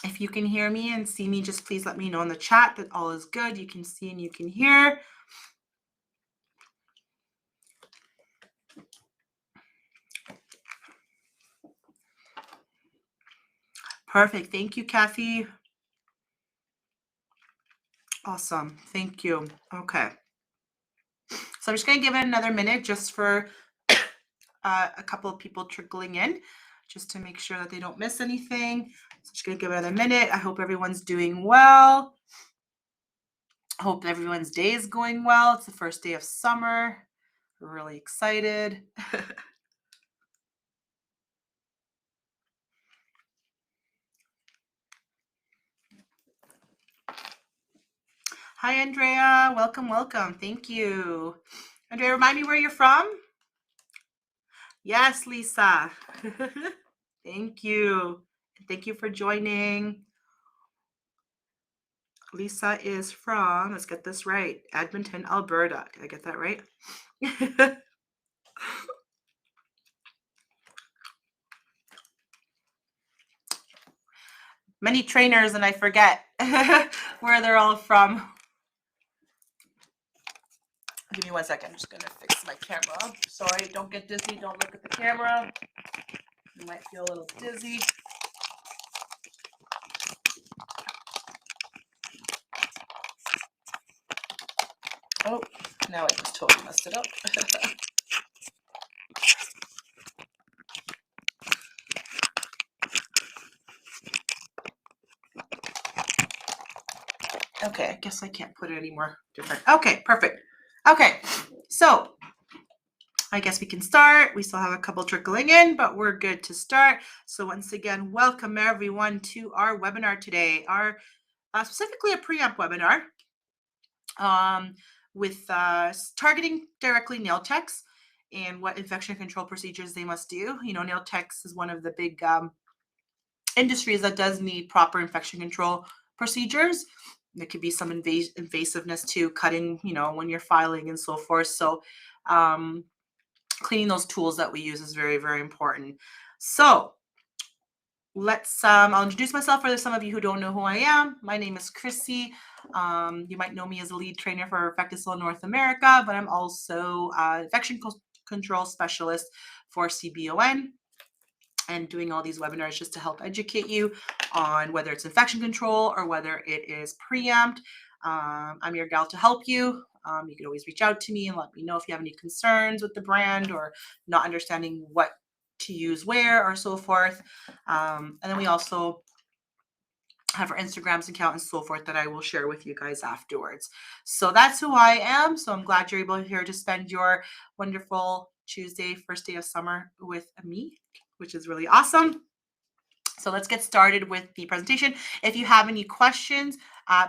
If you can hear me and see me, just please let me know in the chat that all is good. You can see and you can hear. Perfect. Thank you, Kathy. Awesome. Thank you. Okay. So I'm just going to give it another minute just for a couple of people trickling in, just to make sure that they don't miss anything. So just going to give it another minute. I hope everyone's doing well. I hope everyone's day is going well. It's the first day of summer. We're really excited. Hi, Andrea. Welcome, welcome. Thank you. Andrea, remind me where you're from. Yes, Lisa. Thank you. Thank you for joining. Lisa is from, let's get this right, Edmonton, Alberta. Did I get that right? Many trainers and I forget where they're all from. Give me 1 second. I'm just going to fix my camera. Sorry, don't get dizzy. Don't look at the camera. You might feel a little dizzy. Oh, now I just totally messed it up. Okay, I guess I can't put it any more different. Okay, perfect. Okay, so I guess we can start. We still have a couple trickling in, but we're good to start. So once again, welcome everyone to our webinar today, our specifically a Preempt webinar with targeting directly nail techs and what infection control procedures they must do. You know, nail techs is one of the big industries that does need proper infection control procedures. There could be some invasiveness to cutting, you know, when you're filing and so forth. So cleaning those tools that we use is very, very important. So let's, I'll introduce myself for some of you who don't know who I am. My name is Chrissy. You might know me as a lead trainer for Preventative Salon North America, but I'm also an infection control specialist for CBON, and doing all these webinars just to help educate you on whether it's infection control or whether it is Preempt. I'm your gal to help you. You can always reach out to me and let me know if you have any concerns with the brand or not understanding what to use where or so forth. And then we also have our Instagrams account and so forth that I will share with you guys afterwards. So that's who I am. So I'm glad you're able here to spend your wonderful Tuesday, first day of summer with me, which is really awesome. So let's get started with the presentation. If you have any questions,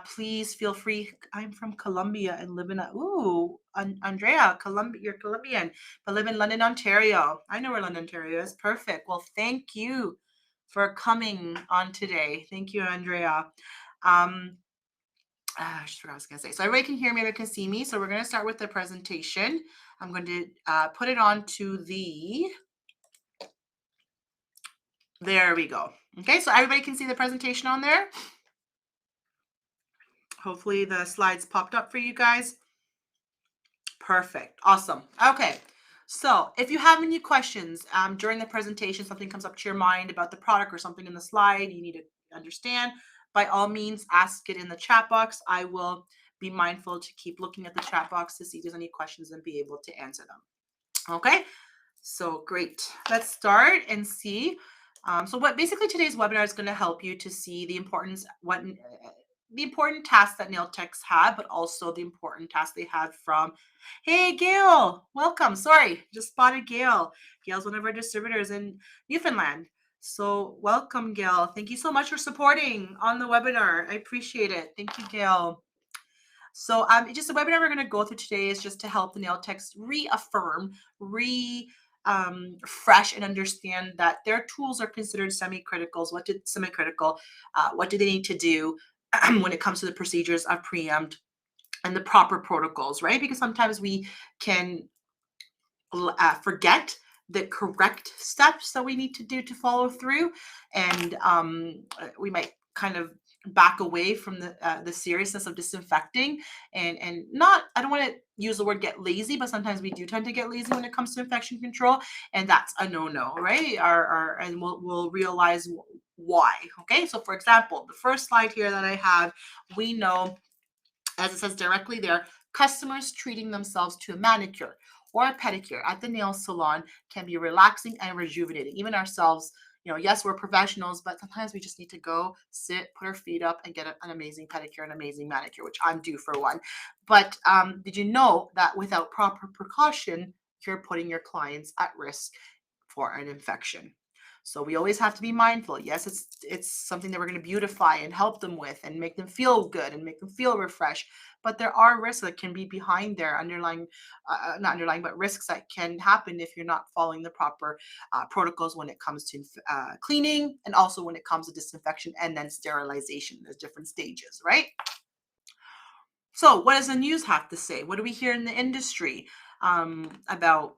please feel free. I'm from Colombia and live in Andrea, Colombia, you're Colombian, but live in London, Ontario. I know where London, Ontario is. Perfect. Well, thank you for coming on today. Thank you, Andrea. I just forgot what I was going to say. So everybody can hear me, everybody can see me. So we're going to start with the presentation. I'm going to put it on to the... There we go. Okay, so everybody can see the presentation on there. Hopefully the slides popped up for you guys. Perfect. Awesome. Okay, so if you have any questions during the presentation, something comes up to your mind about the product or something in the slide you need to understand, by all means, ask it in the chat box. I will be mindful to keep looking at the chat box to see if there's any questions and be able to answer them. Okay, so great. Let's start and see. So what basically today's webinar is going to help you to see the importance, the important tasks that nail techs have, but also the important tasks they have from, hey, Gail, welcome. Sorry, just spotted Gail. Gail's one of our distributors in Newfoundland. So welcome, Gail. Thank you so much for supporting on the webinar. I appreciate it. Thank you, Gail. So just the webinar we're going to go through today is just to help the nail techs reaffirm, refresh and understand that their tools are considered semi-critical. What do they need to do when it comes to the procedures of Preempt and the proper protocols, right? Because sometimes we can forget the correct steps that we need to do to follow through, and we might kind of back away from the seriousness of disinfecting, and not, I don't want to use the word get lazy, but sometimes we do tend to get lazy when it comes to infection control, and that's a no-no, right? And we'll realize why. Okay, so for example, the first slide here that I have, we know, as it says directly there, customers treating themselves to a manicure or a pedicure at the nail salon can be relaxing and rejuvenating. Even ourselves, yes, we're professionals, but sometimes we just need to go sit, put our feet up, and get an amazing pedicure, an amazing manicure, which I'm due for one. But did you know that without proper precaution, you're putting your clients at risk for an infection? So we always have to be mindful. Yes, it's something that we're going to beautify and help them with and make them feel good and make them feel refreshed. But there are risks that can be behind there, underlying, not underlying, but risks that can happen if you're not following the proper protocols when it comes to cleaning, and also when it comes to disinfection and then sterilization. There's different stages, right? So what does the news have to say? What do we hear in the industry about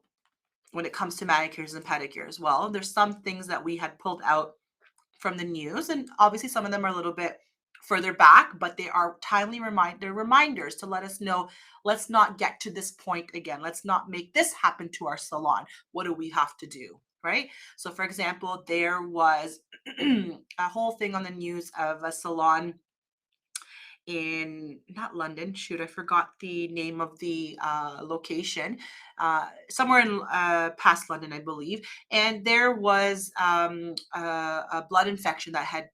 when it comes to manicures and pedicures? Well, there's some things that we had pulled out from the news, and obviously some of them are a little bit further back, but they are they're reminders to let us know, let's not get to this point again. Let's not make this happen to our salon. What do we have to do? Right? So for example, there was a whole thing on the news of a salon in, not London, shoot, I forgot the name of the location, somewhere in past London, I believe. And there was a blood infection that had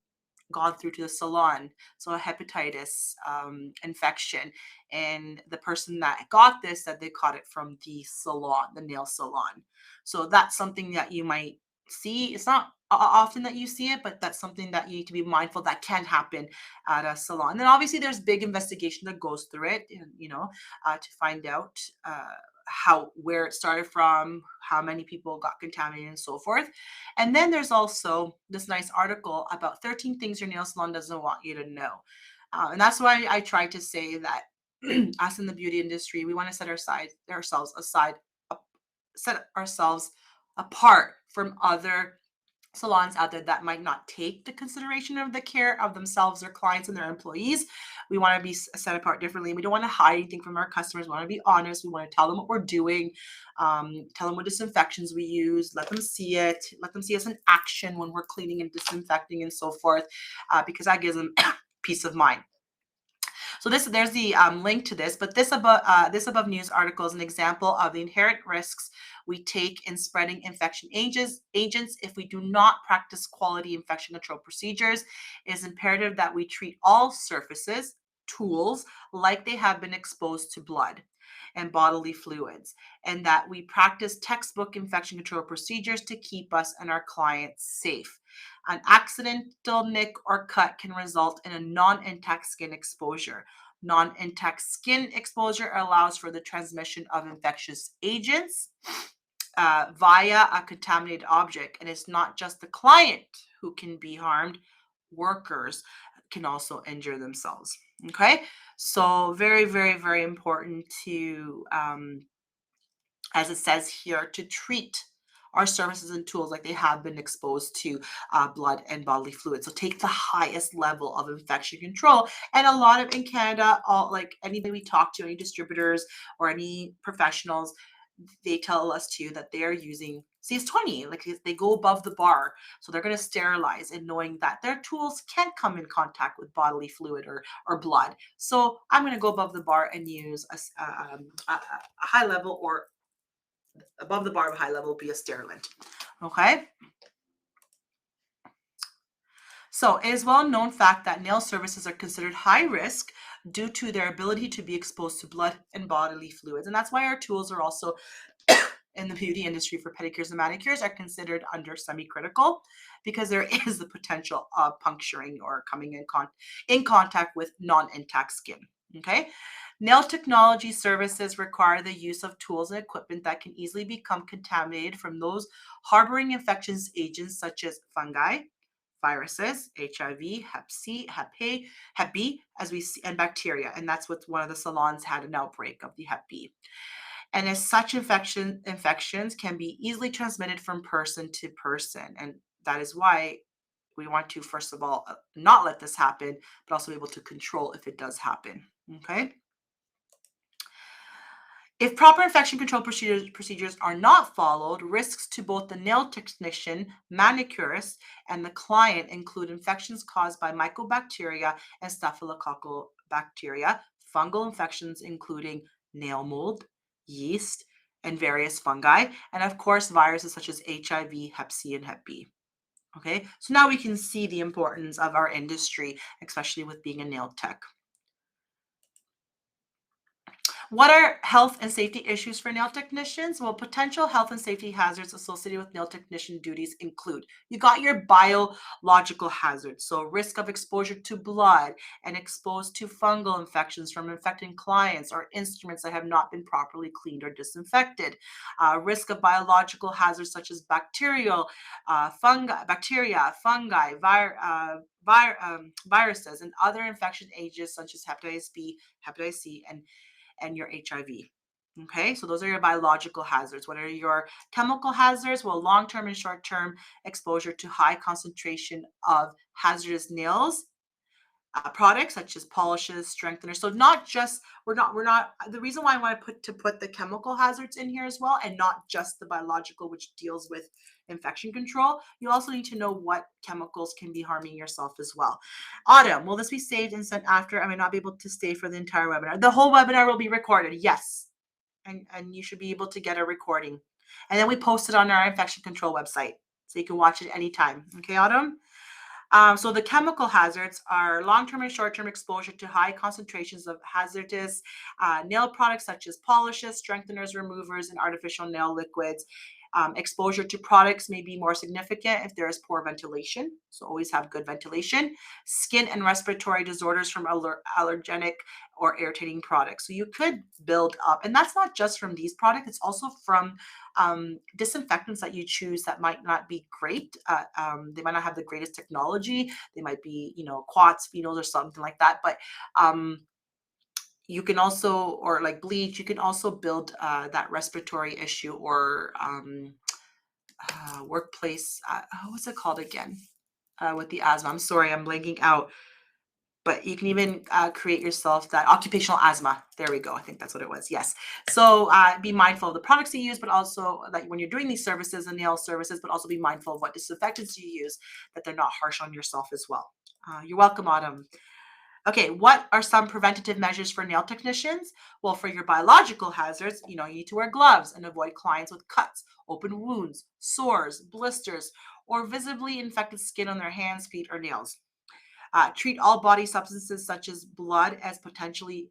gone through to the salon, so a hepatitis infection. And the person that got this said they caught it from the salon, the nail salon. So that's something that you might see. It's not often that you see it, but that's something that you need to be mindful that can happen at a salon. And then obviously there's big investigation that goes through it, to find out where it started from, how many people got contaminated, and so forth. And then there's also this nice article about 13 things your nail salon doesn't want you to know. And that's why I try to say that us in the beauty industry, we want to set ourselves aside, set ourselves apart from other salons out there that might not take the consideration of the care of themselves, their clients, and their employees. We want to be set apart differently. We don't want to hide anything from our customers. We want to be honest. We want to tell them what we're doing, tell them what disinfections we use, let them see it, let them see us in action when we're cleaning and disinfecting and so forth, because that gives them peace of mind. So there's the link to this, but this above news article is an example of the inherent risks we take in spreading infection agents if we do not practice quality infection control procedures. It is imperative that we treat all surfaces, tools, like they have been exposed to blood and bodily fluids, and that we practice textbook infection control procedures to keep us and our clients safe. An accidental nick or cut can result in a non-intact skin exposure. Non-intact skin exposure allows for the transmission of infectious agents via a contaminated object. And it's not just the client who can be harmed, workers can also injure themselves. Okay, so very, very, very important to, as it says here, to treat our services and tools like they have been exposed to blood and bodily fluids. So take the highest level of infection control. And a lot of in Canada, like anybody we talk to, any distributors or any professionals, they tell us too that they are using CS20, like they go above the bar. So they're going to sterilize, and knowing that their tools can come in contact with bodily fluid or blood. So I'm going to go above the bar and use a high level, or above the bar of high level will be a sterilant. Okay. So it is well known fact that nail services are considered high risk due to their ability to be exposed to blood and bodily fluids. And that's why our tools are also in the beauty industry for pedicures and manicures are considered under semi-critical, because there is the potential of puncturing or coming in contact with non-intact skin. Okay. Nail technology services require the use of tools and equipment that can easily become contaminated from those harboring infectious agents such as fungi, viruses, HIV, Hep C, Hep B, as we see, and bacteria. And that's what one of the salons had an outbreak of the Hep B. And as such, infections can be easily transmitted from person to person. And that is why we want to, first of all, not let this happen, but also be able to control if it does happen. Okay. If proper infection control procedures are not followed, risks to both the nail technician, manicurist, and the client include infections caused by mycobacteria and staphylococcal bacteria, fungal infections including nail mold, yeast, and various fungi, and of course, viruses such as HIV, Hep C, and Hep B. Okay, so now we can see the importance of our industry, especially with being a nail tech. What are health and safety issues for nail technicians? Well, potential health and safety hazards associated with nail technician duties include, you got your biological hazards, so risk of exposure to blood and exposed to fungal infections from infecting clients or instruments that have not been properly cleaned or disinfected. Risk of biological hazards such as bacteria, fungi, viruses, and other infection agents such as hepatitis B, hepatitis C, and your HIV. Okay, so those are your biological hazards. What are your chemical hazards? Well, long-term and short-term exposure to high concentration of hazardous nails products such as polishes, strengtheners. So not just we're not the reason why I want to put the chemical hazards in here as well, and not just the biological, which deals with infection control. You also need to know what chemicals can be harming yourself as well. Autumn, will this be saved and sent after? I may not be able to stay for the entire webinar. The whole webinar will be recorded. Yes, and you should be able to get a recording, and then we post it on our infection control website, so you can watch it anytime. Okay, Autumn. So the chemical hazards are long-term and short-term exposure to high concentrations of hazardous nail products such as polishes, strengtheners, removers, and artificial nail liquids. Exposure to products may be more significant if there is poor ventilation, so always have good ventilation. Skin and respiratory disorders from allergenic or irritating products. So you could build up, and that's not just from these products, it's also from disinfectants that you choose that might not be great. They might not have the greatest technology. They might be, quartz, phenols, or something like that. But you can also, or like bleach, you can also build that respiratory issue or workplace. What's it called again? With the asthma. I'm sorry, I'm blanking out. But you can even create yourself that occupational asthma. There we go. I think that's what it was. Yes. So be mindful of the products you use, but also like when you're doing these services and nail services, but also be mindful of what disinfectants you use, that they're not harsh on yourself as well. You're welcome, Autumn. Okay, what are some preventative measures for nail technicians? Well, for your biological hazards, you need to wear gloves and avoid clients with cuts, open wounds, sores, blisters, or visibly infected skin on their hands, feet, or nails. Treat all body substances such as blood as potentially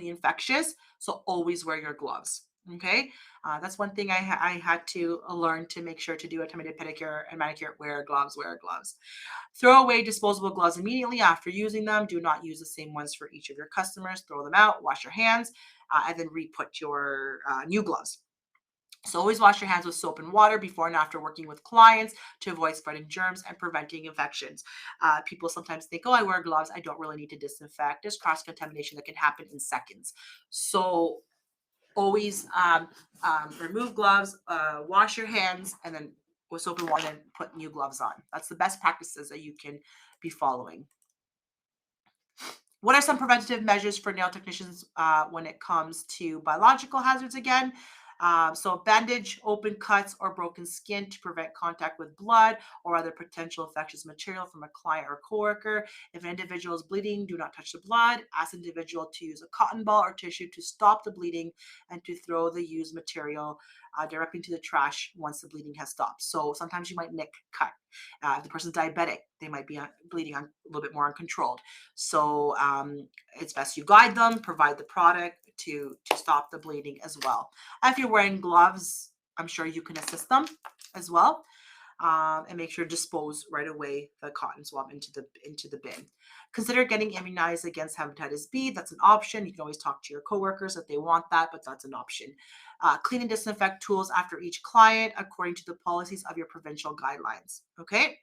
infectious. So always wear your gloves. Okay, that's one thing I had to learn to make sure to do at time I did pedicure and manicure. Wear gloves. Throw away disposable gloves immediately after using them. Do not use the same ones for each of your customers. Throw them out. Wash your hands, and then re-put your new gloves. So always wash your hands with soap and water before and after working with clients to avoid spreading germs and preventing infections. People sometimes think, oh, I wear gloves, I don't really need to disinfect. There's cross-contamination that can happen in seconds. So always remove gloves, wash your hands, and then with soap and water, and put new gloves on. That's the best practices that you can be following. What are some preventative measures for nail technicians when it comes to biological hazards again? So bandage open cuts or broken skin to prevent contact with blood or other potential infectious material from a client or coworker. If an individual is bleeding, do not touch the blood. Ask the individual to use a cotton ball or tissue to stop the bleeding and to throw the used material directly into the trash once the bleeding has stopped. So sometimes you might nick cut. If the person's diabetic, they might be bleeding a little bit more uncontrolled. So it's best you guide them, provide the product to stop the bleeding as well. If you're wearing gloves, I'm sure you can assist them as well. And make sure to dispose right away the cotton swab into the bin. Consider getting immunized against hepatitis B. That's an option. You can always talk to your coworkers if they want that, but that's an option. Clean and disinfect tools after each client according to the policies of your provincial guidelines. Okay.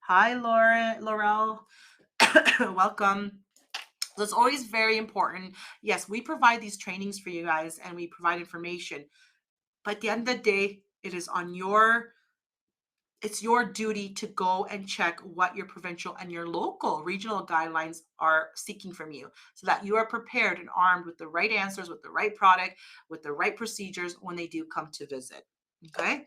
Hi, Laurel. Welcome. So it's always very important. Yes, we provide these trainings for you guys and we provide information, but at the end of the day, it's your duty to go and check what your provincial and your local regional guidelines are seeking from you so that you are prepared and armed with the right answers, with the right product, with the right procedures when they do come to visit. Okay.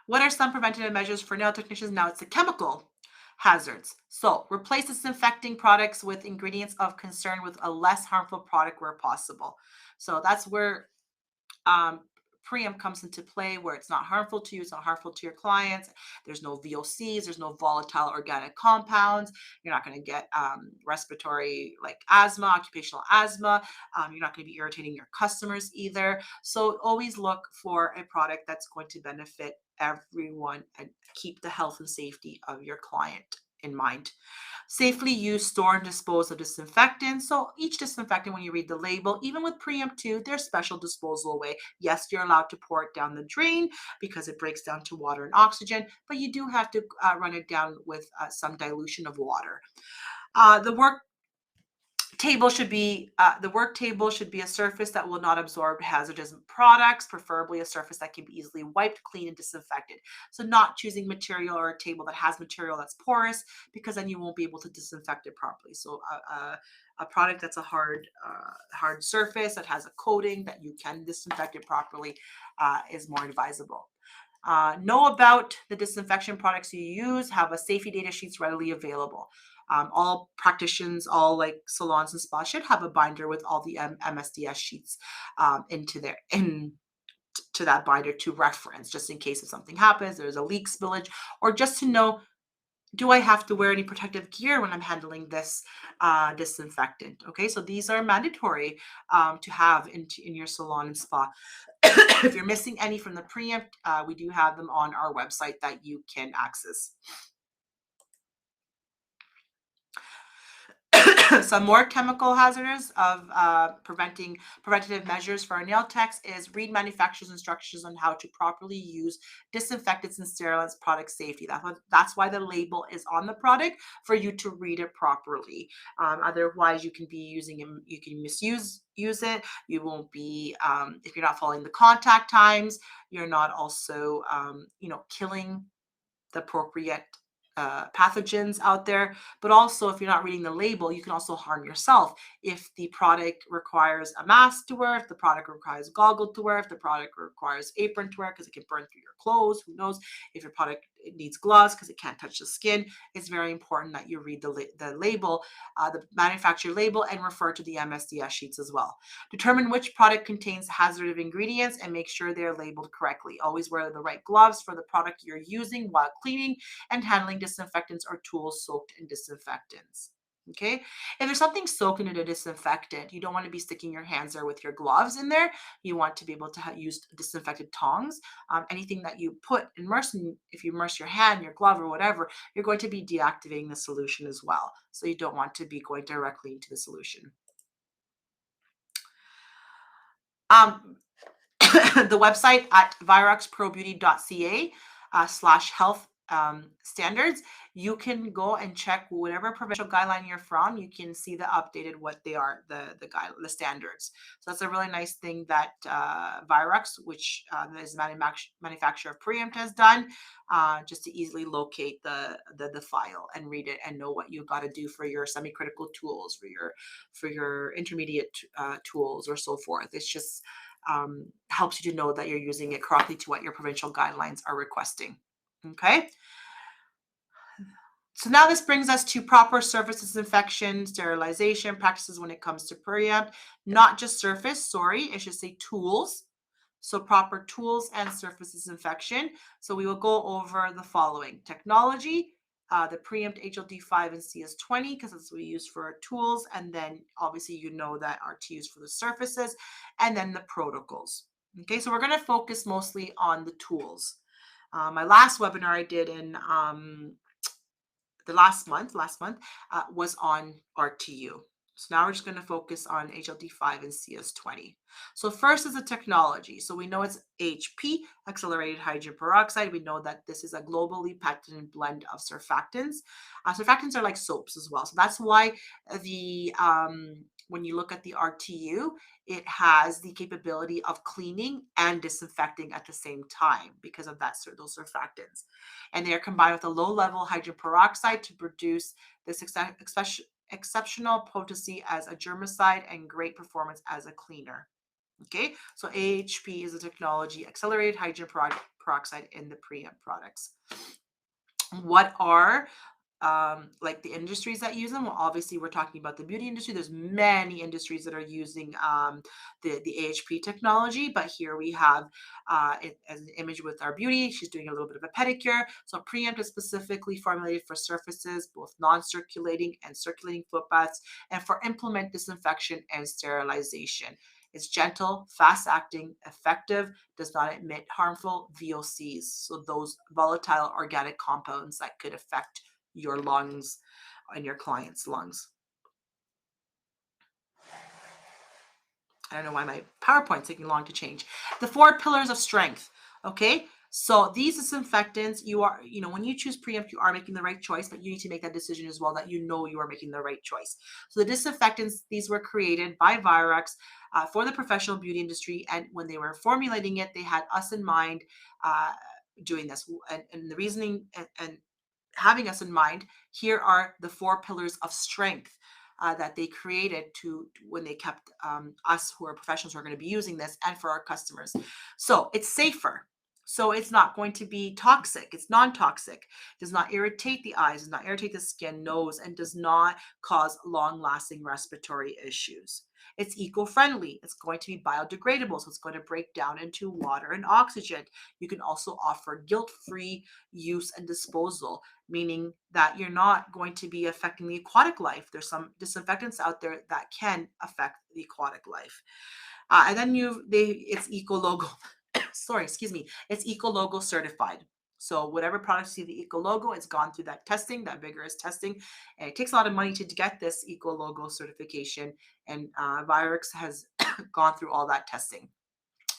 What are some preventative measures for nail technicians? Now it's the chemical hazards. So replace disinfecting products with ingredients of concern with a less harmful product where possible. So that's where um, Preempt comes into play, where it's not harmful to you, it's not harmful to your clients. There's no VOCs, there's no volatile organic compounds. You're not going to get respiratory like asthma, occupational asthma. You're not going to be irritating your customers either. So always look for a product that's going to benefit everyone and keep the health and safety of your client in mind. Safely use, store, and dispose of disinfectants. So each disinfectant, when you read the label, even with Preempt 2, there's special disposal way. Yes, you're allowed to pour it down the drain because it breaks down to water and oxygen, but you do have to run it down with some dilution of water. The work table should be a surface that will not absorb hazardous products, preferably a surface that can be easily wiped, cleaned, and disinfected. So not choosing material or a table that has material that's porous, because then you won't be able to disinfect it properly. So a product that's a hard surface that has a coating that you can disinfect it properly is more advisable. Know about the disinfection products you use, have a safety data sheets readily available. All practitioners, all like salons and spas should have a binder with all the MSDS sheets into that binder to reference, just in case if something happens, there's a leak, spillage, or just to know, do I have to wear any protective gear when I'm handling this disinfectant? Okay, so these are mandatory to have in your salon and spa. If you're missing any from the Preempt, we do have them on our website that you can access. Some more chemical hazards of preventative measures for our nail techs is read manufacturer's instructions on how to properly use disinfectants and sterilants product safety. That's why the label is on the product, for you to read it properly. Otherwise, you can misuse it. You won't be, if you're not following the contact times, you're not also, killing the appropriate pathogens out there. But also, if you're not reading the label, you can also harm yourself. If the product requires a mask to wear, if the product requires goggle to wear, if the product requires apron to wear because it can burn through your clothes, who knows? If your product needs gloves because it can't touch the skin, it's very important that you read the label, the manufacturer label, and refer to the MSDS sheets as well. Determine which product contains hazardous ingredients and make sure they're labeled correctly. Always wear the right gloves for the product you're using while cleaning and handling disinfectants or tools soaked in disinfectants. Okay. If there's something soaked in a disinfectant, you don't want to be sticking your hands there with your gloves in there. You want to be able to use disinfected tongs. Anything that you if you immerse your hand, your glove, or whatever, you're going to be deactivating the solution as well. So you don't want to be going directly into the solution. The website at viroxprobeauty.ca /health standards, you can go and check whatever provincial guideline you're from. You can see the updated what they are, the standards. So that's a really nice thing that Virox, which is manufacturer of Preempt, has done, just to easily locate the file and read it and know what you got to do for your semi-critical tools, for your intermediate tools, or so forth. It's just helps you to know that you're using it correctly to what your provincial guidelines are requesting. Okay. So now this brings us to proper surface disinfection, sterilization practices when it comes to Preempt. Not just surface, sorry, it should say tools. So proper tools and surface disinfection. So we will go over the following: technology, the Preempt HLD5 and CS20, because that's what we use for our tools. And then obviously that are to use for the surfaces, and then the protocols. Okay, so we're going to focus mostly on the tools. My last webinar I did in the last month was on RTU. So now we're just going to focus on HLD5 and CS20. So first is the technology. So we know it's HP, accelerated hydrogen peroxide. We know that this is a globally patented blend of surfactants. Surfactants are like soaps as well. So that's why the when you look at the RTU, it has the capability of cleaning and disinfecting at the same time because of that those surfactants. And they are combined with a low-level hydrogen peroxide to produce this exceptional potency as a germicide and great performance as a cleaner. Okay, so AHP is a technology, accelerated hydrogen peroxide in the Preempt products. What are like the industries that use them? Well, obviously we're talking about the beauty industry. There's many industries that are using the AHP technology, but here we have it as an image with our beauty. She's doing a little bit of a pedicure. So Preempt is specifically formulated for surfaces, both non-circulating and circulating foot baths, and for implement disinfection and sterilization. It's gentle, fast-acting, effective, does not emit harmful VOCs, so those volatile organic compounds that could affect your lungs and your client's lungs. I don't know why my PowerPoint's taking long to change. The 4 pillars of strength. Okay. So these disinfectants, when you choose Preempt, you are making the right choice, but you need to make that decision as well that you know you are making the right choice. So the disinfectants, these were created by Virex for the professional beauty industry. And when they were formulating it, they had us in mind doing this. And the reasoning and having us in mind, here are the 4 pillars of strength that they created to when they kept us who are professionals who are going to be using this and for our customers. So it's safer. So it's not going to be toxic. It's non-toxic. Does not irritate the eyes, does not irritate the skin, nose, and does not cause long-lasting respiratory issues. It's eco-friendly. It's going to be biodegradable, so it's going to break down into water and oxygen. You can also offer guilt-free use and disposal, meaning that you're not going to be affecting the aquatic life. There's some disinfectants out there that can affect the aquatic life. And then it's eco logo. Sorry, excuse me. It's eco logo certified. So whatever products see the eco logo, it's gone through that testing, that vigorous testing, and it takes a lot of money to get this eco logo certification. And Virex has gone through all that testing.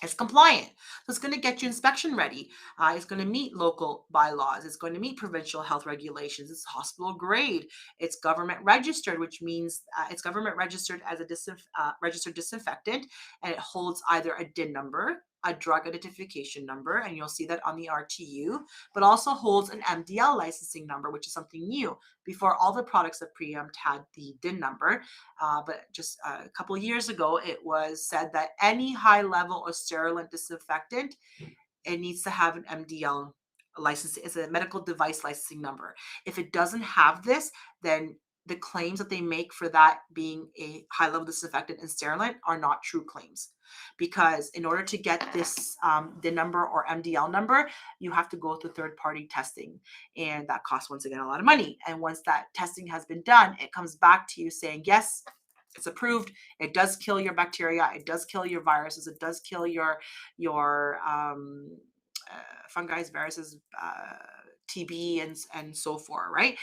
It's compliant. So it's going to get you inspection ready. It's going to meet local bylaws. It's going to meet provincial health regulations. It's hospital grade. It's government registered, which means it's government registered as a registered disinfectant, and it holds either a DIN number, a drug identification number, and you'll see that on the RTU, but also holds an MDL licensing number, which is something new. Before, all the products of Preempt had the DIN number, but just a couple of years ago, it was said that any high level of sterilant disinfectant, it needs to have an MDL license. It's a medical device licensing number. If it doesn't have this, then the claims that they make for that being a high level disinfectant and sterilant are not true claims. Because in order to get this the number or MDL number, you have to go through third party testing, and that costs once again a lot of money. And once that testing has been done, it comes back to you saying yes, it's approved. It does kill your bacteria. It does kill your viruses. It does kill your fungi, viruses, TB, and so forth, right?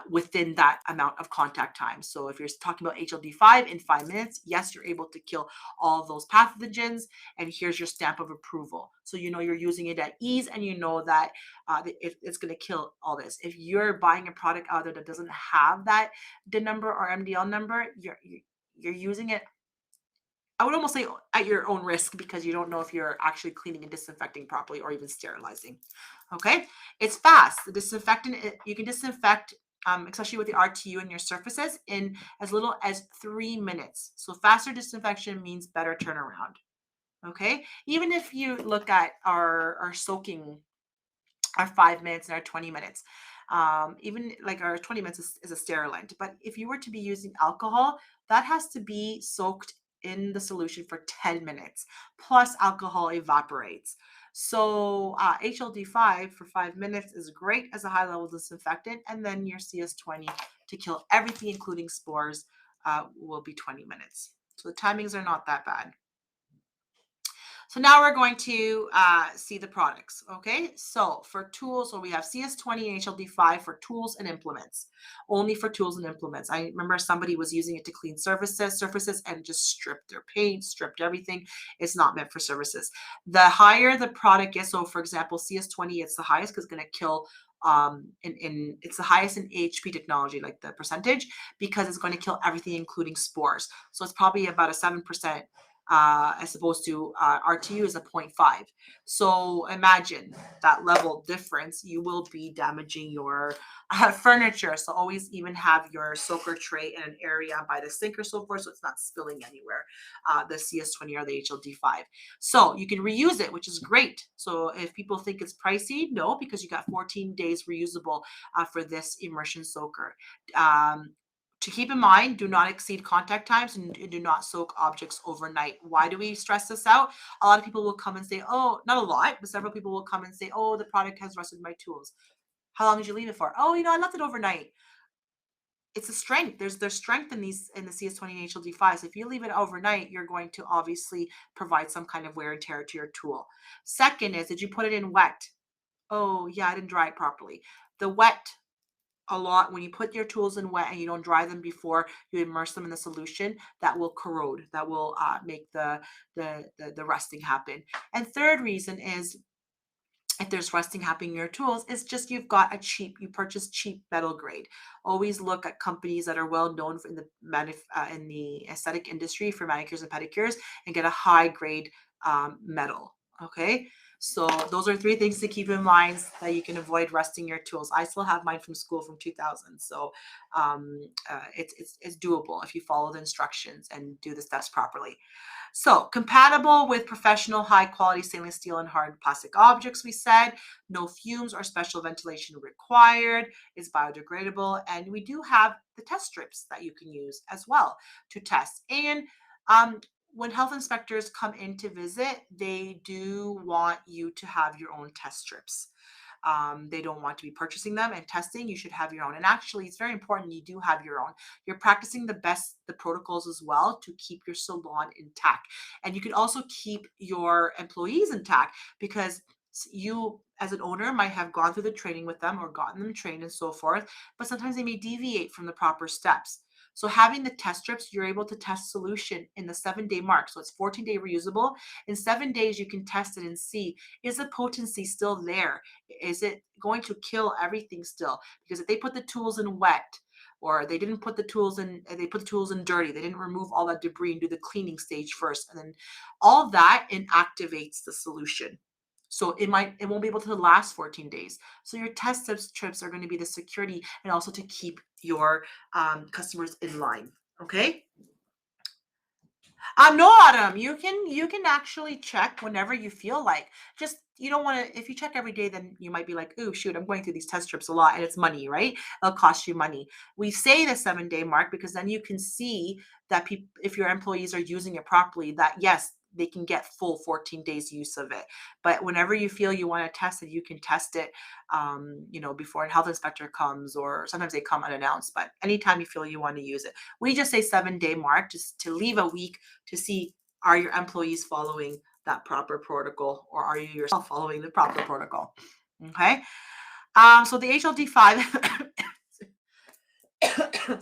Within that amount of contact time. So if you're talking about HLD5 in 5 minutes, yes, you're able to kill all of those pathogens. And here's your stamp of approval. So you know you're using it at ease, and you know that it's going to kill all this. If you're buying a product out there that doesn't have that DIN number or MDL number, you're using it, I would almost say, at your own risk, because you don't know if you're actually cleaning and disinfecting properly or even sterilizing. Okay, it's fast. The disinfectant, you can disinfect, especially with the RTU in your surfaces, in as little as 3 minutes. So faster disinfection means better turnaround. Okay, even if you look at our soaking, our 5 minutes and our 20 minutes. Even like our 20 minutes is a sterilant. But if you were to be using alcohol, that has to be soaked in the solution for 10 minutes, plus alcohol evaporates. So HLD5 for 5 minutes is great as a high level disinfectant. And then your CS20 to kill everything, including spores, will be 20 minutes. So the timings are not that bad. So now we're going to see the products. Okay, so for tools, so we have CS20 and HLD5 for tools and implements, only for tools and implements. I remember somebody was using it to clean surfaces and just stripped their paint, stripped everything. It's not meant for surfaces. The higher the product is, so for example, CS20, it's the highest because it's going to kill it's the highest in AHP technology, like the percentage, because it's going to kill everything, including spores. So it's probably about a 7%. As opposed to RTU is a 0.5. So imagine that level difference. You will be damaging your furniture. So always even have your soaker tray in an area by the sink or so forth, so it's not spilling anywhere. The CS20 or the HLD5. So you can reuse it, which is great. So if people think it's pricey, no, because you got 14 days reusable for this immersion soaker. To keep in mind, do not exceed contact times and do not soak objects overnight. Why do we stress this out? A lot of people will come and say, oh, not a lot, but several people will come and say, oh, the product has rusted my tools. How long did you leave it for? Oh, I left it overnight. It's a strength. There's strength in the CS20 and HLD5. So if you leave it overnight, you're going to obviously provide some kind of wear and tear to your tool. Second is, did you put it in wet? Oh, yeah, I didn't dry it properly. The wet, a lot, when you put your tools in wet and you don't dry them before you immerse them in the solution, that will corrode, that will make the rusting happen. And third reason is, if there's rusting happening in your tools, is just you purchase cheap metal grade. Always look at companies that are well known in the aesthetic industry for manicures and pedicures, and get a high grade metal. Okay, so those are 3 things to keep in mind that you can avoid rusting your tools. I still have mine from school from 2000, so it's doable if you follow the instructions and do the steps properly. So compatible with professional high quality stainless steel and hard plastic objects, we said. No fumes or special ventilation required. It's biodegradable. And we do have the test strips that you can use as well to test. And when health inspectors come in to visit, they do want you to have your own test strips. They don't want to be purchasing them and testing. You should have your own. And actually, it's very important you do have your own. You're practicing the protocols as well to keep your salon intact. And you can also keep your employees intact, because you as an owner might have gone through the training with them or gotten them trained and so forth, but sometimes they may deviate from the proper steps. So having the test strips, you're able to test solution in the 7-day mark. So it's 14-day reusable. In 7 days, you can test it and see, is the potency still there? Is it going to kill everything still? Because if they put the tools in wet, or they didn't put the tools in, they put the tools in dirty, they didn't remove all that debris and do the cleaning stage first, and then all of that inactivates the solution. So it won't be able to last 14 days. So your test strips are going to be the security and also to keep your customers in line. Okay. No, Autumn. You can actually check whenever you feel like. Just, you don't want to. If you check every day, then you might be like, "Oh shoot, I'm going through these test strips a lot, and it's money, right? It'll cost you money." We say the 7-day mark because then you can see that if your employees are using it properly, that yes, they can get full 14 days use of it. But whenever you feel you want to test it, you can test it. Before a health inspector comes, or sometimes they come unannounced. But anytime you feel you want to use it, we just say 7-day mark, just to leave a week to see, are your employees following that proper protocol, or are you yourself following the proper protocol? Okay. So the HLD5,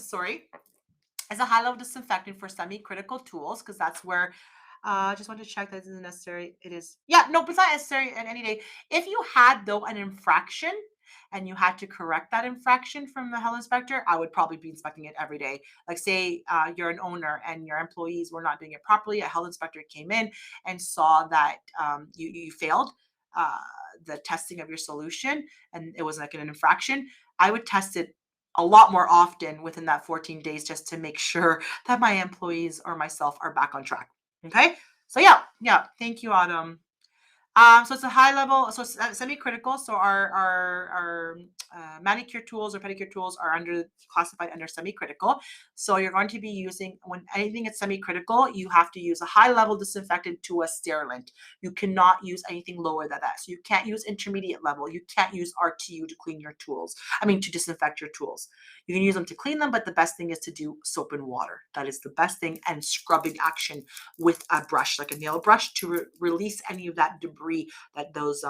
sorry, is a high level disinfectant for semi-critical tools, because that's where I just want to check that isn't necessary. It is. Yeah, no, it's not necessary at any day. If you had, though, an infraction and you had to correct that infraction from the health inspector, I would probably be inspecting it every day. Like, say you're an owner and your employees were not doing it properly. A health inspector came in and saw that you failed the testing of your solution and it was like an infraction. I would test it a lot more often within that 14 days, just to make sure that my employees or myself are back on track. Okay. So yeah. Thank you, Autumn. So it's a high level, so it's semi-critical. So our manicure tools or pedicure tools are classified under semi-critical. So you're going to be using, when anything is semi-critical, you have to use a high level disinfectant to a sterilant. You cannot use anything lower than that. So you can't use intermediate level. You can't use RTU to clean your tools. I mean, to disinfect your tools. You can use them to clean them, but the best thing is to do soap and water. That is the best thing, and scrubbing action with a brush, like a nail brush, to release any of that debris that those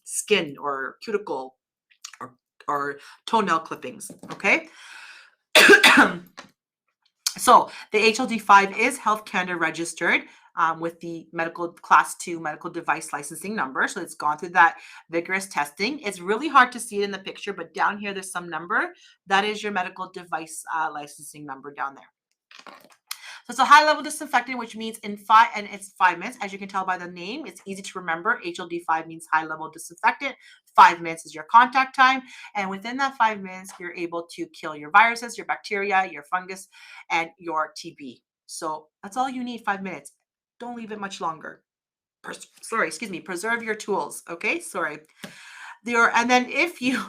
skin or cuticle or toenail clippings. Okay. So the HLD5 is Health Canada registered with the medical class 2 medical device licensing number. So it's gone through that vigorous testing. It's really hard to see it in the picture, but down here there's some number. That is your medical device licensing number down there. So it's a high level disinfectant, which means it's 5 minutes. As you can tell by the name, it's easy to remember. HLD5 means high level disinfectant. 5 minutes is your contact time. And within that 5 minutes, you're able to kill your viruses, your bacteria, your fungus, and your TB. So that's all you need, 5 minutes. Don't leave it much longer. Preserve your tools. Okay, sorry. And then if you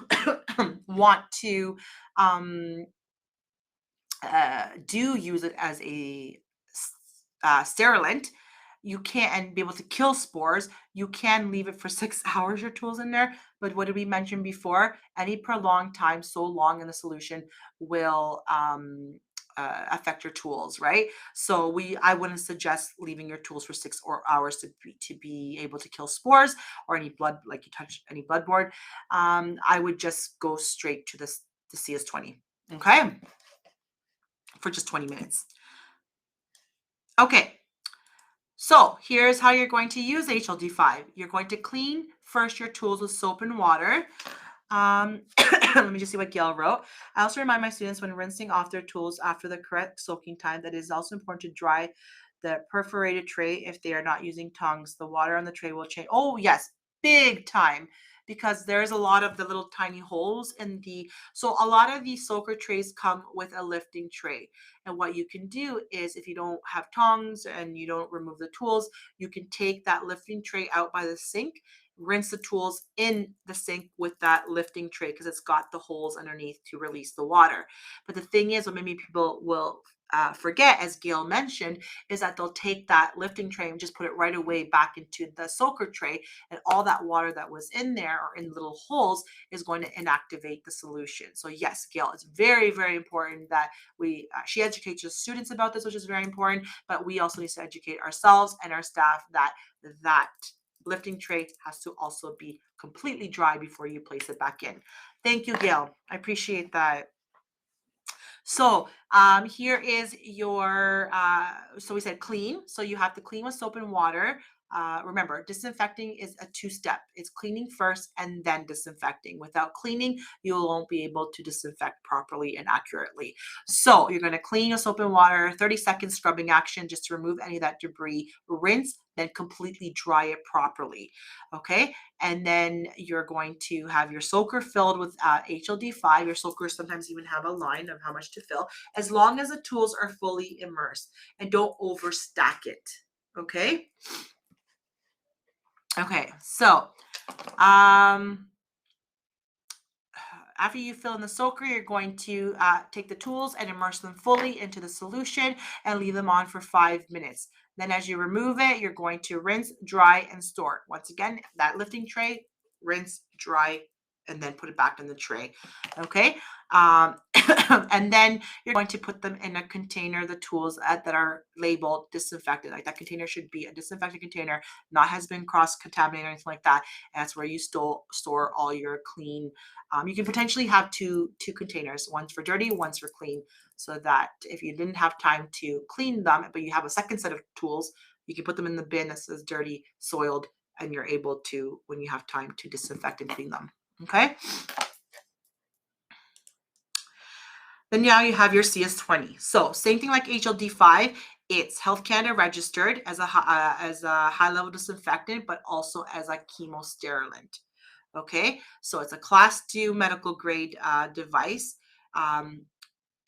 want to do use it as a sterilant, you can, and be able to kill spores, you can leave it for 6 hours, your tools in there. But what did we mention before? Any prolonged time so long in the solution will affect your tools, right? So I wouldn't suggest leaving your tools for 6 hours to be able to kill spores or any blood, like you touch any bloodborne. I would just go straight to the CS20. Okay, for just 20 minutes. Okay, so here's how you're going to use HLD5. You're going to clean first your tools with soap and water. Let me just see what Gail wrote. I also remind my students when rinsing off their tools after the correct soaking time that it is also important to dry the perforated tray if they are not using tongs. The water on the tray will change. Oh, yes, big time. Because there's a lot of the little tiny holes in so a lot of these soaker trays come with a lifting tray. And what you can do is, if you don't have tongs and you don't remove the tools, you can take that lifting tray out by the sink, rinse the tools in the sink with that lifting tray because it's got the holes underneath to release the water. But the thing is, what many people will forget, as Gail mentioned, is that they'll take that lifting tray and just put it right away back into the soaker tray, and all that water that was in there or in little holes is going to inactivate the solution. So yes, Gail, it's very, very important that she educates her students about this, which is very important, but we also need to educate ourselves and our staff that lifting tray has to also be completely dry before you place it back in. Thank you, Gail. I appreciate that. So here is your, so we said clean. So you have to clean with soap and water. Remember, disinfecting is a 2-step. It's cleaning first and then disinfecting. Without cleaning, you won't be able to disinfect properly and accurately. So you're going to clean with soap and water, 30-second scrubbing action just to remove any of that debris. Rinse, then completely dry it properly. Okay, and then you're going to have your soaker filled with HLD5. Your soakers sometimes even have a line of how much to fill, as long as the tools are fully immersed, and don't overstack it. Okay. Okay, so after you fill in the soaker, you're going to take the tools and immerse them fully into the solution and leave them on for 5 minutes. Then as you remove it, you're going to rinse, dry, and store. Once again, that lifting tray, rinse, dry, and then put it back in the tray. Okay. And then you're going to put them in a container, the tools that are labeled disinfected. Like that container should be a disinfected container, not has been cross-contaminated or anything like that. And that's where you store all your clean. You can potentially have two containers, one's for dirty, one's for clean, so that if you didn't have time to clean them, but you have a second set of tools, you can put them in the bin that says dirty, soiled, and you're able to, when you have time, to disinfect and clean them. Okay. Then now you have your CS20. So same thing like HLD5, it's Health Canada registered as a high-level disinfectant, but also as a chemosterilant. Okay, so it's a class 2 medical grade device.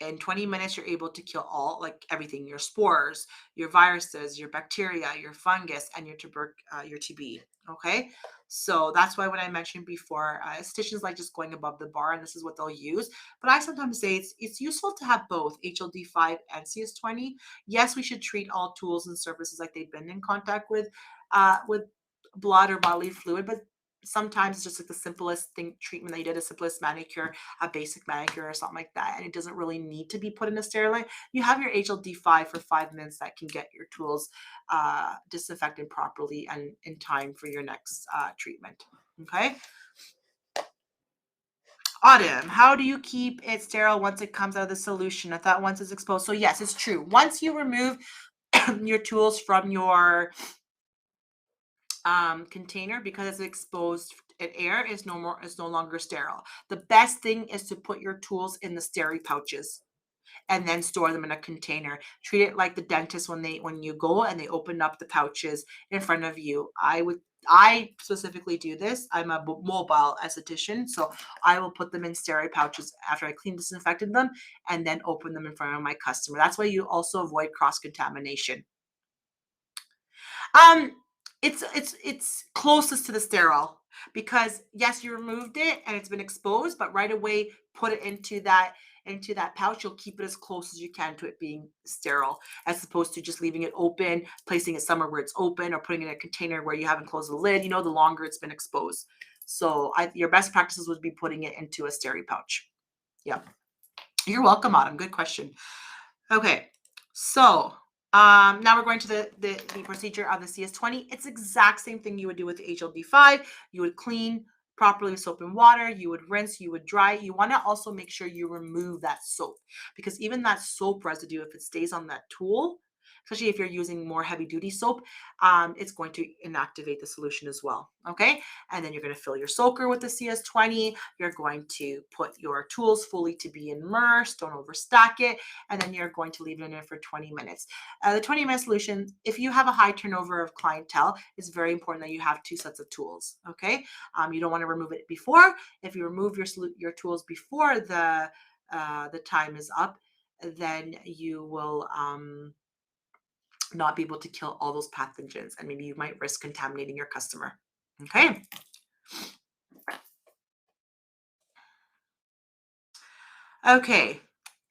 In 20 minutes, you're able to kill all, like everything, your spores, your viruses, your bacteria, your fungus, and your TB. Okay. So that's why when I mentioned before, estheticians like just going above the bar, and this is what they'll use. But I sometimes say it's useful to have both HLD5 and CS20. Yes, we should treat all tools and surfaces like they've been in contact with blood or bodily fluid, but sometimes it's just like the simplest thing treatment that you did, a simplest manicure, a basic manicure or something like that, and it doesn't really need to be put in a sterilizer. You have your HLD5 for 5 minutes that can get your tools disinfected properly and in time for your next treatment. Okay. Autumn, how do you keep it sterile once it comes out of the solution? I thought once it's exposed. So yes, it's true. Once you remove your tools from your container, because it's exposed at air, is no longer sterile. The best thing is to put your tools in the steri pouches and then store them in a container. Treat it like the dentist when you go and they open up the pouches in front of you. I specifically do this. I'm a mobile esthetician, so I will put them in steri pouches after I clean, disinfected them, and then open them in front of my customer. That's why you also avoid cross contamination. Um, it's closest to the sterile, because yes, you removed it and it's been exposed, but right away put it into that pouch. You'll keep it as close as you can to it being sterile, as opposed to just leaving it open, placing it somewhere where it's open, or putting it in a container where you haven't closed the lid. The longer it's been exposed. So your best practices would be putting it into a steri pouch. Yeah. You're welcome, Autumn. Good question. Okay, so now we're going to the procedure of the CS20. It's exact same thing you would do with the HLD5. You would clean properly with soap and water. You would rinse. You would dry. You want to also make sure you remove that soap, because even that soap residue, if it stays on that tool, especially if you're using more heavy duty soap, it's going to inactivate the solution as well. Okay, and then you're going to fill your soaker with the CS20. You're going to put your tools fully to be immersed. Don't overstack it, and then you're going to leave it in there for 20 minutes. The 20-minute solution, if you have a high turnover of clientele, it's very important that you have 2 sets of tools. Okay, you don't want to remove it before. If you remove your tools before the time is up, then you will not be able to kill all those pathogens, and maybe you might risk contaminating your customer. Okay. Okay.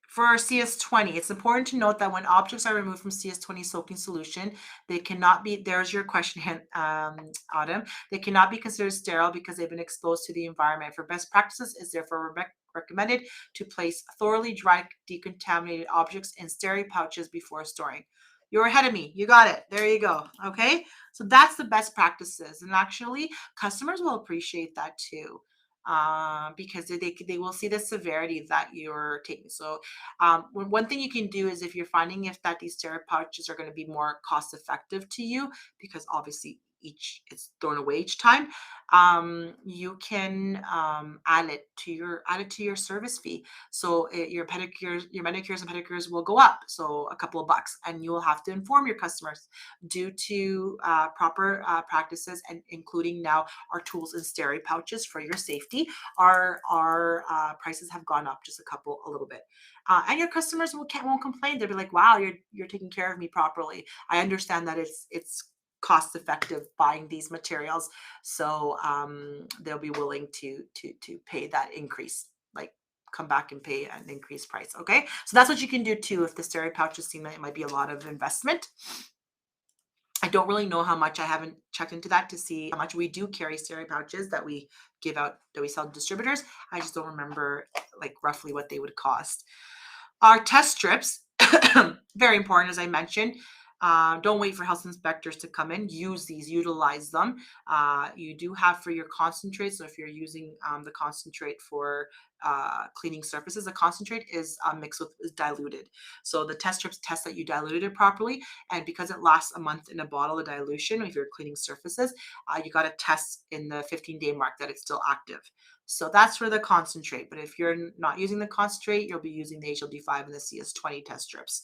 For CS20, it's important to note that when objects are removed from CS20 soaking solution, they cannot be, there's your question, Autumn, they cannot be considered sterile because they've been exposed to the environment. For best practices, it's therefore recommended to place thoroughly dry, decontaminated objects in steri pouches before storing. You're ahead of me. You got it. There you go. Okay. So that's the best practices. And actually, customers will appreciate that too, because they will see the severity that you're taking. So one thing you can do is, if you're finding if that these steri pouches are going to be more cost effective to you, because obviously it's thrown away each time, you can add it to your service fee. So your manicures and pedicures will go up, so a couple of bucks, and you will have to inform your customers due to proper practices, and including now our tools and steri pouches for your safety. Our prices have gone up just a little bit, and your customers won't complain. They'll be like, "Wow, you're taking care of me properly. I understand that it's cost effective buying these materials, so they'll be willing to pay that increase, like come back and pay an increased price." Okay, so that's what you can do too. If the steri pouches seem that it might be a lot of investment, I don't really know how much. I haven't checked into that to see how much. We do carry steri pouches that we give out, that we sell to distributors. I just don't remember like roughly what they would cost. Our test strips, very important, as I mentioned. Don't wait for health inspectors to come in. Use these, utilize them. You do have for your concentrate. So if you're using the concentrate for cleaning surfaces, the concentrate is mixed with, is diluted. So the test strips test that you diluted it properly. And because it lasts a month in a bottle of dilution, if you're cleaning surfaces, you got to test in the 15-day mark that it's still active. So that's for the concentrate. But if you're not using the concentrate, you'll be using the HLD5 and the CS20 test strips.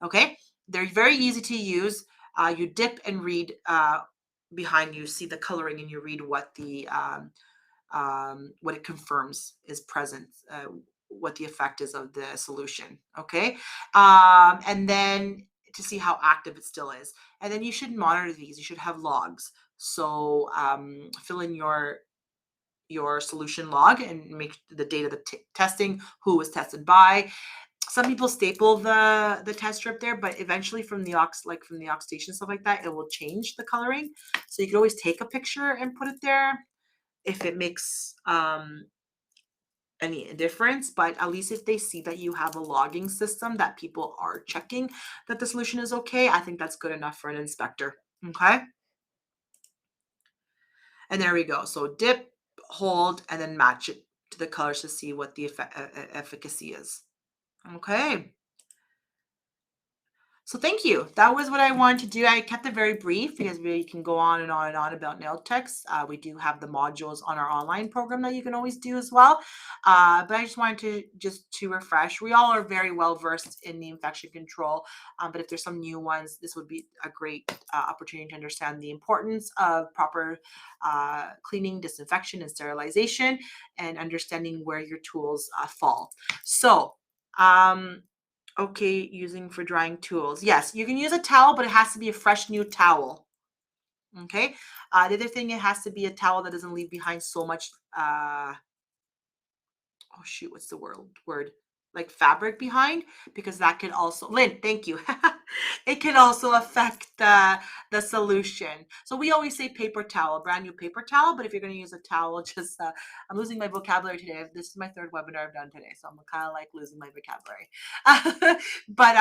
Okay, they're very easy to use. You dip and read behind you, see the coloring, and you read what the what it confirms is present. what the effect is of the solution. Okay. And then to see how active it still is. And then you should monitor these. You should have logs. So fill in your solution log and make the date of the testing, who was tested by. Some people staple the test strip there, but eventually from the from the oxidation stuff like that, it will change the coloring. So you can always take a picture and put it there if it makes any difference. But at least if they see that you have a logging system that people are checking that the solution is okay, I think that's good enough for an inspector. Okay. And there we go. So dip, hold, and then match it to the colors to see what the efficacy is. Okay. So thank you. That was what I wanted to do. I kept it very brief because we can go on and on and on about nail techs. We do have the modules on our online program that you can always do as well. But I just wanted to refresh. We all are very well versed in the infection control. But if there's some new ones, this would be a great opportunity to understand the importance of proper cleaning, disinfection, and sterilization, and understanding where your tools fall. So, okay, using for drying tools. Yes, you can use a towel, but it has to be a fresh new towel. Okay. The other thing, it has to be a towel that doesn't leave behind so much oh shoot, what's the word? Like fabric behind, because that can also, Lynn, thank you. It can also affect the solution. So we always say paper towel, brand new paper towel. But if you're going to use a towel, just I'm losing my vocabulary today. This is my third webinar I've done today, so I'm kind of like losing my vocabulary. But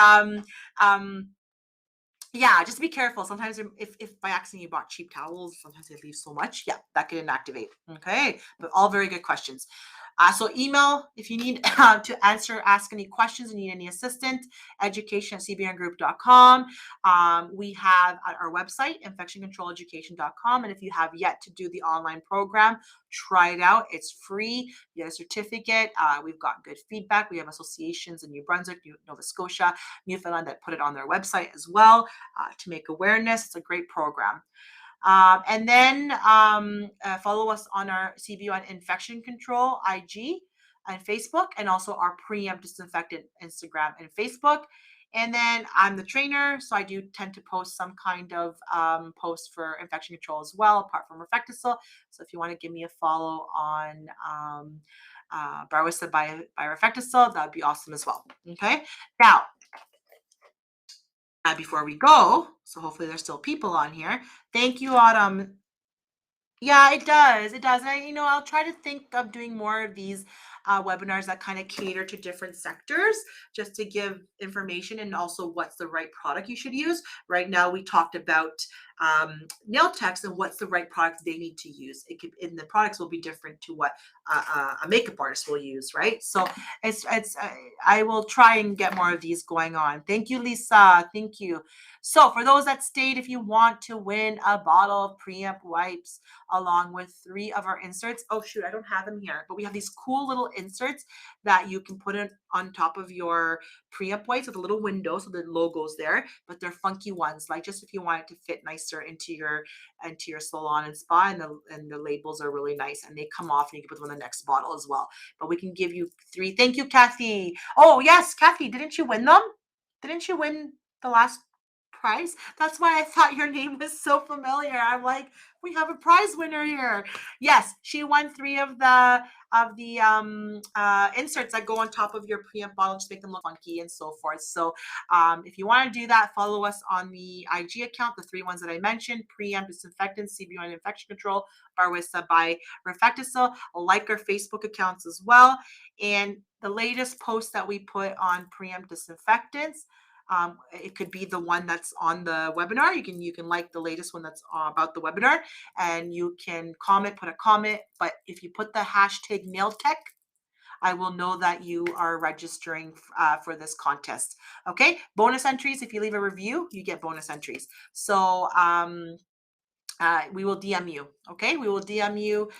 yeah, just be careful. Sometimes if by accident you bought cheap towels, sometimes they leave so much. Yeah, that can inactivate. Okay, but all very good questions. So email if you need to ask any questions and need any assistance, education@cbngroup.com. We have at our website, infectioncontroleducation.com. And if you have yet to do the online program, try it out. It's free. You get a certificate. We've got good feedback. We have associations in New Brunswick, Nova Scotia, Newfoundland that put it on their website as well to make awareness. It's a great program. And then follow us on our CBU on Infection Control IG and Facebook, and also our Preempt Disinfectant Instagram and Facebook. And then I'm the trainer, so I do tend to post some kind of post for infection control as well, apart from Refecticil. So if you want to give me a follow on Barwissa by Refecticil, that would be awesome as well. Okay. Now, before we go, so hopefully there's still people on here. Thank you, Autumn. Yeah, it does. It does. And I'll try to think of doing more of these webinars that kind of cater to different sectors, just to give information and also what's the right product you should use. Right now, we talked about nail techs and what's the right product they need to use. And the products will be different to what a makeup artist will use, right? So I will try and get more of these going on. Thank you, Lisa. Thank you. So for those that stayed, if you want to win a bottle of Preempt wipes along with 3 of our inserts. Oh shoot, I don't have them here, but we have these cool little inserts that you can put in on top of your Preempt wipes with a little window, so the logo's there, but they're funky ones, like just if you want it to fit nicer into your salon and spa, and the labels are really nice and they come off and you can put them in the next bottle as well. But we can give you 3. Thank you, Kathy. Oh yes, Kathy, didn't you win them? Didn't you win the last prize? That's why I thought your name was so familiar. I'm like, we have a prize winner here. Yes, she won 3 of the inserts that go on top of your Preempt bottle, just make them look funky and so forth. So if you want to do that, follow us on the IG account, the 3 ones that I mentioned: Preempt Disinfectant, CBU and Infection Control, Barwissa by Refecticil. Like our Facebook accounts as well. And the latest post that we put on Preempt Disinfectants, it could be the one that's on the webinar. You can like the latest one that's about the webinar, and you can put a comment. But if you put the hashtag nail tech, I will know that you are registering for this contest. Okay. Bonus entries. If you leave a review, you get bonus entries. So we will DM you. Okay. We will DM you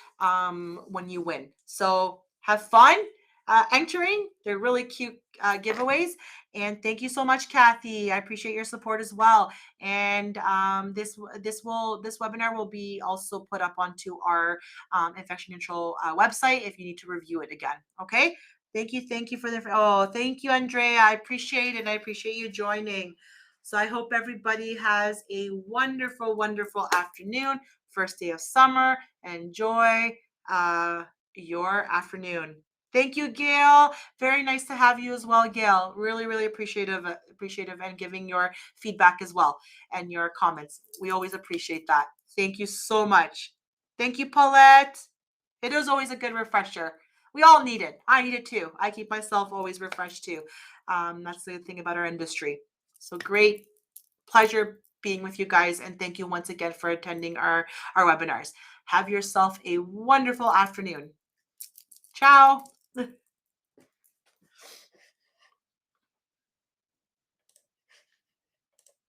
when you win. So have fun entering. They're really cute giveaways. And thank you so much, Kathy. I appreciate your support as well. And this webinar will be also put up onto our infection control website if you need to review it again. Okay. Thank you for the, oh, thank you, Andrea. I appreciate it. I appreciate you joining. So I hope everybody has a wonderful, wonderful afternoon. First day of summer. Enjoy your afternoon. Thank you, Gail. Very nice to have you as well, Gail. Really, really appreciative and giving your feedback as well and your comments. We always appreciate that. Thank you so much. Thank you, Paulette. It is always a good refresher. We all need it. I need it too. I keep myself always refreshed too. That's the thing about our industry. So great pleasure being with you guys. And thank you once again for attending our webinars. Have yourself a wonderful afternoon. Ciao.